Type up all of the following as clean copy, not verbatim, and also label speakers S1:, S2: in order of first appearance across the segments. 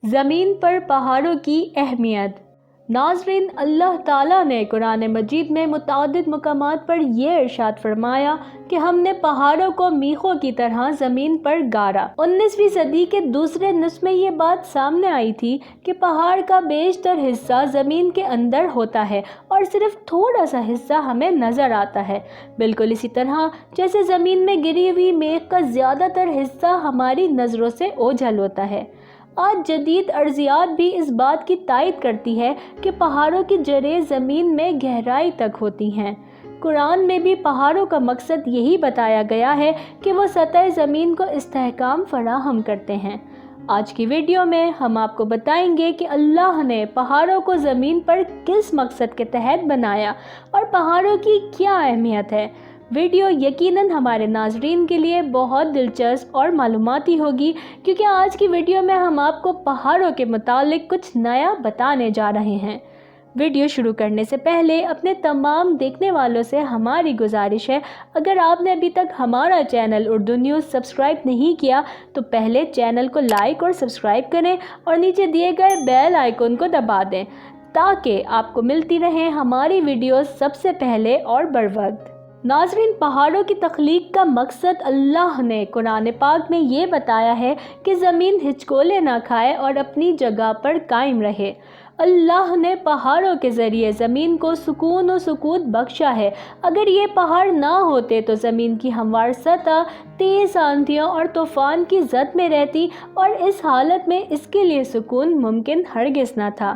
S1: زمین پر پہاڑوں کی اہمیت۔ ناظرین، اللہ تعالیٰ نے قرآن مجید میں متعدد مقامات پر یہ ارشاد فرمایا کہ ہم نے پہاڑوں کو میخوں کی طرح زمین پر گاڑا۔ 19ویں صدی کے دوسرے نصف میں یہ بات سامنے آئی تھی کہ پہاڑ کا بیشتر حصہ زمین کے اندر ہوتا ہے اور صرف تھوڑا سا حصہ ہمیں نظر آتا ہے، بالکل اسی طرح جیسے زمین میں گری ہوئی میخ کا زیادہ تر حصہ ہماری نظروں سے اوجھل ہوتا ہے۔ آج جدید ارضیات بھی اس بات کی تائید کرتی ہے کہ پہاڑوں کی جڑیں زمین میں گہرائی تک ہوتی ہیں۔ قرآن میں بھی پہاڑوں کا مقصد یہی بتایا گیا ہے کہ وہ سطح زمین کو استحکام فراہم کرتے ہیں۔ آج کی ویڈیو میں ہم آپ کو بتائیں گے کہ اللہ نے پہاڑوں کو زمین پر کس مقصد کے تحت بنایا اور پہاڑوں کی کیا اہمیت ہے۔ ویڈیو یقیناً ہمارے ناظرین کے لیے بہت دلچسپ اور معلوماتی ہوگی، کیونکہ آج کی ویڈیو میں ہم آپ کو پہاڑوں کے متعلق کچھ نیا بتانے جا رہے ہیں۔ ویڈیو شروع کرنے سے پہلے اپنے تمام دیکھنے والوں سے ہماری گزارش ہے، اگر آپ نے ابھی تک ہمارا چینل اردو نیوز سبسکرائب نہیں کیا تو پہلے چینل کو لائک اور سبسکرائب کریں اور نیچے دیے گئے بیل آئیکن کو دبا دیں تاکہ آپ کو ملتی رہیں ہماری ویڈیوز سب سے پہلے اور بروقت۔ ناظرین، پہاڑوں کی تخلیق کا مقصد اللہ نے قرآن پاک میں یہ بتایا ہے کہ زمین ہچکولے نہ کھائے اور اپنی جگہ پر قائم رہے۔ اللہ نے پہاڑوں کے ذریعے زمین کو سکون و سکوت بخشا ہے۔ اگر یہ پہاڑ نہ ہوتے تو زمین کی ہموار سطح تیز آندھیوں اور طوفان کی زد میں رہتی اور اس حالت میں اس کے لیے سکون ممکن ہرگز نہ تھا۔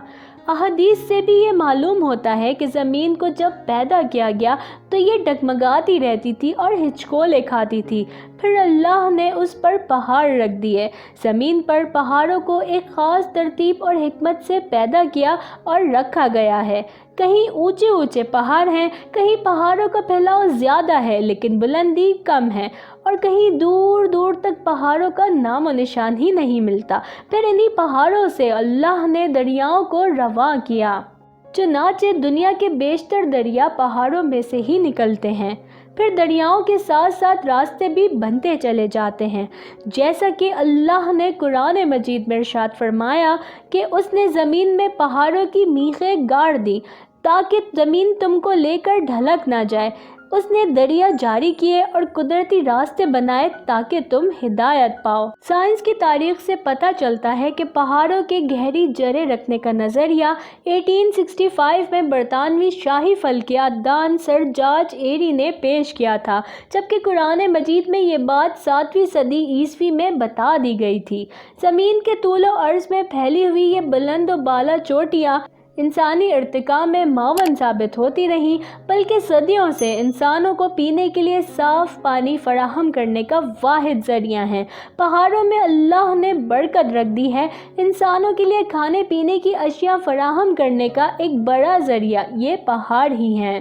S1: احادیث سے بھی یہ معلوم ہوتا ہے کہ زمین کو جب پیدا کیا گیا تو یہ ڈگمگاتی رہتی تھی اور ہچکولے کھاتی تھی، پھر اللہ نے اس پر پہاڑ رکھ دیے۔ زمین پر پہاڑوں کو ایک خاص ترتیب اور حکمت سے پیدا کیا اور رکھا گیا ہے۔ کہیں اونچے اونچے پہاڑ ہیں، کہیں پہاڑوں کا پھیلاؤ زیادہ ہے لیکن بلندی کم ہے، اور کہیں دور دور تک پہاڑوں کا نام و نشان ہی نہیں ملتا۔ پھر انہی پہاڑوں سے اللہ نے دریاؤں کو رواں کیا، چنانچہ دنیا کے بیشتر دریا پہاڑوں میں سے ہی نکلتے ہیں۔ پھر دریاؤں کے ساتھ ساتھ راستے بھی بنتے چلے جاتے ہیں، جیسا کہ اللہ نے قرآن مجید میں ارشاد فرمایا کہ اس نے زمین میں پہاڑوں کی میخیں گاڑ دی تاکہ زمین تم کو لے کر ڈھلک نہ جائے۔ اس نے دریا جاری کیے اور قدرتی راستے بنائے تاکہ تم ہدایت پاؤ۔ سائنس کی تاریخ سے پتہ چلتا ہے کہ پہاڑوں کے گہری جڑیں رکھنے کا نظریہ 1865 میں برطانوی شاہی فلکیات دان سر جارج ایری نے پیش کیا تھا، جبکہ قرآن مجید میں یہ بات 7ویں صدی عیسوی میں بتا دی گئی تھی۔ زمین کے طول و عرض میں پھیلی ہوئی یہ بلند و بالا چوٹیاں انسانی ارتقاء میں معاون ثابت ہوتی رہیں، بلکہ صدیوں سے انسانوں کو پینے کے لیے صاف پانی فراہم کرنے کا واحد ذریعہ ہیں۔ پہاڑوں میں اللہ نے برکت رکھ دی ہے۔ انسانوں کے لیے کھانے پینے کی اشیاء فراہم کرنے کا ایک بڑا ذریعہ یہ پہاڑ ہی ہیں۔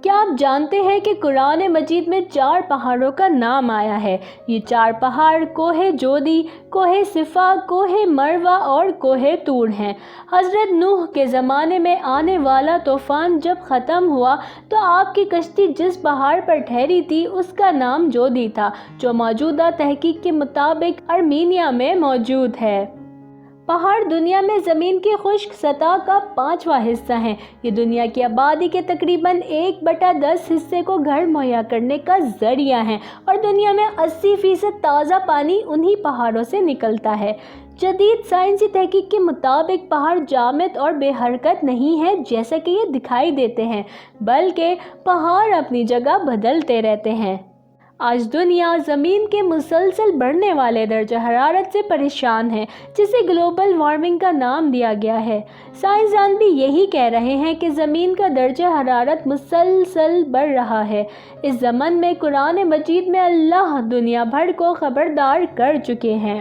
S1: کیا آپ جانتے ہیں کہ قرآن مجید میں 4 پہاڑوں کا نام آیا ہے؟ یہ 4 پہاڑ کوہ جودی، کوہ صفا، کوہ مروہ اور کوہ طور ہیں۔ حضرت نوح کے زمانے میں آنے والا طوفان جب ختم ہوا تو آپ کی کشتی جس پہاڑ پر ٹھہری تھی اس کا نام جودی تھا، جو موجودہ تحقیق کے مطابق ارمینیا میں موجود ہے۔ پہاڑ دنیا میں زمین کی خشک سطح کا 5واں حصہ ہیں۔ یہ دنیا کی آبادی کے تقریباً 1/10 حصے کو گھر مہیا کرنے کا ذریعہ ہیں، اور دنیا میں 80% تازہ پانی انہی پہاڑوں سے نکلتا ہے۔ جدید سائنسی تحقیق کے مطابق پہاڑ جامد اور بے حرکت نہیں ہیں جیسا کہ یہ دکھائی دیتے ہیں، بلکہ پہاڑ اپنی جگہ بدلتے رہتے ہیں۔ آج دنیا زمین کے مسلسل بڑھنے والے درجہ حرارت سے پریشان ہے، جسے گلوبل وارمنگ کا نام دیا گیا ہے۔ سائنسدان بھی یہی کہہ رہے ہیں کہ زمین کا درجہ حرارت مسلسل بڑھ رہا ہے۔ اس ضمن میں قرآن مجید میں اللہ دنیا بھر کو خبردار کر چکے ہیں۔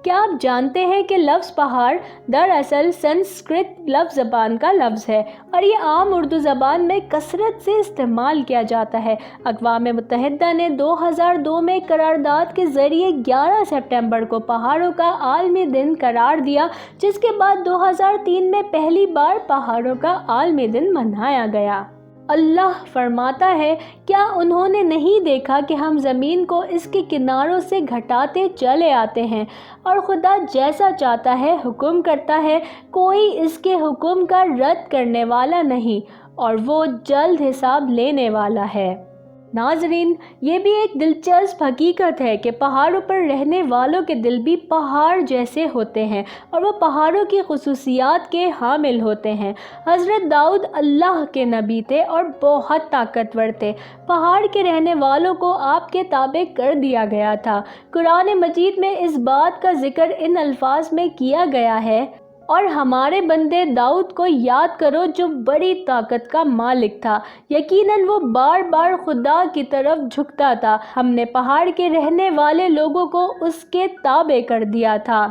S1: کیا آپ جانتے ہیں کہ لفظ پہاڑ دراصل سنسکرت لفظ زبان کا لفظ ہے اور یہ عام اردو زبان میں کثرت سے استعمال کیا جاتا ہے؟ اقوام متحدہ نے 2002 میں قرارداد کے ذریعے 11 سپٹمبر کو پہاڑوں کا عالمی دن قرار دیا، جس کے بعد 2003 میں پہلی بار پہاڑوں کا عالمی دن منایا گیا۔ اللہ فرماتا ہے، کیا انہوں نے نہیں دیکھا کہ ہم زمین کو اس کے کناروں سے گھٹاتے چلے آتے ہیں، اور خدا جیسا چاہتا ہے حکم کرتا ہے، کوئی اس کے حکم کا رد کرنے والا نہیں، اور وہ جلد حساب لینے والا ہے۔ ناظرین، یہ بھی ایک دلچسپ حقیقت ہے کہ پہاڑوں پر رہنے والوں کے دل بھی پہاڑ جیسے ہوتے ہیں اور وہ پہاڑوں کی خصوصیات کے حامل ہوتے ہیں۔ حضرت داؤد اللہ کے نبی تھے اور بہت طاقتور تھے۔ پہاڑ کے رہنے والوں کو آپ کے تابع کر دیا گیا تھا۔ قرآن مجید میں اس بات کا ذکر ان الفاظ میں کیا گیا ہے، اور ہمارے بندے داؤد کو یاد کرو جو بڑی طاقت کا مالک تھا، یقیناً وہ بار بار خدا کی طرف جھکتا تھا، ہم نے پہاڑ کے رہنے والے لوگوں کو اس کے تابع کر دیا تھا۔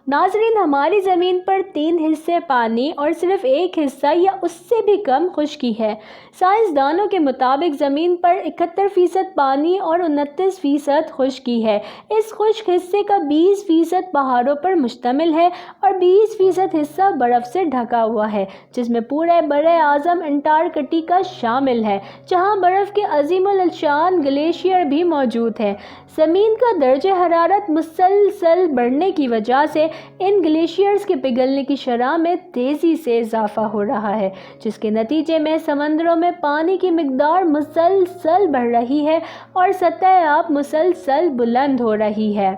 S1: ناظرین، ہماری زمین پر 3 حصے پانی اور صرف 1 حصہ یا اس سے بھی کم خشکی ہے۔ سائنسدانوں کے مطابق زمین پر 71% پانی اور 29% خشکی ہے۔ اس خشک حصے کا 20% پہاڑوں پر مشتمل ہے اور 20% حصہ برف سے ڈھکا ہوا ہے، جس میں پورے بر اعظم انٹارکٹیکا شامل ہے، جہاں برف کے عظیم الشان گلیشیئر بھی موجود ہیں۔ زمین کا درجہ حرارت مسلسل بڑھنے کی وجہ سے ان گلیشیئرز کے پگھلنے کی شرح میں تیزی سے اضافہ ہو رہا ہے، جس کے نتیجے میں سمندروں میں پانی کی مقدار مسلسل بڑھ رہی ہے اور سطح آب مسلسل بلند ہو رہی ہے۔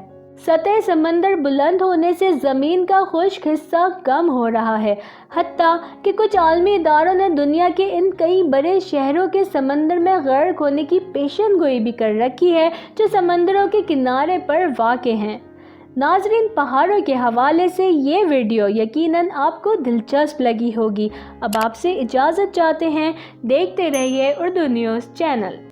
S1: سطح سمندر بلند ہونے سے زمین کا خشک حصہ کم ہو رہا ہے، حتیٰ کہ کچھ عالمی اداروں نے دنیا کے ان کئی بڑے شہروں کے سمندر میں غرق ہونے کی پیشن گوئی بھی کر رکھی ہے جو سمندروں کے کنارے پر واقع ہیں۔ ناظرین، پہاڑوں کے حوالے سے یہ ویڈیو یقیناً آپ کو دلچسپ لگی ہوگی۔ اب آپ سے اجازت چاہتے ہیں، دیکھتے رہیے اردو نیوز چینل۔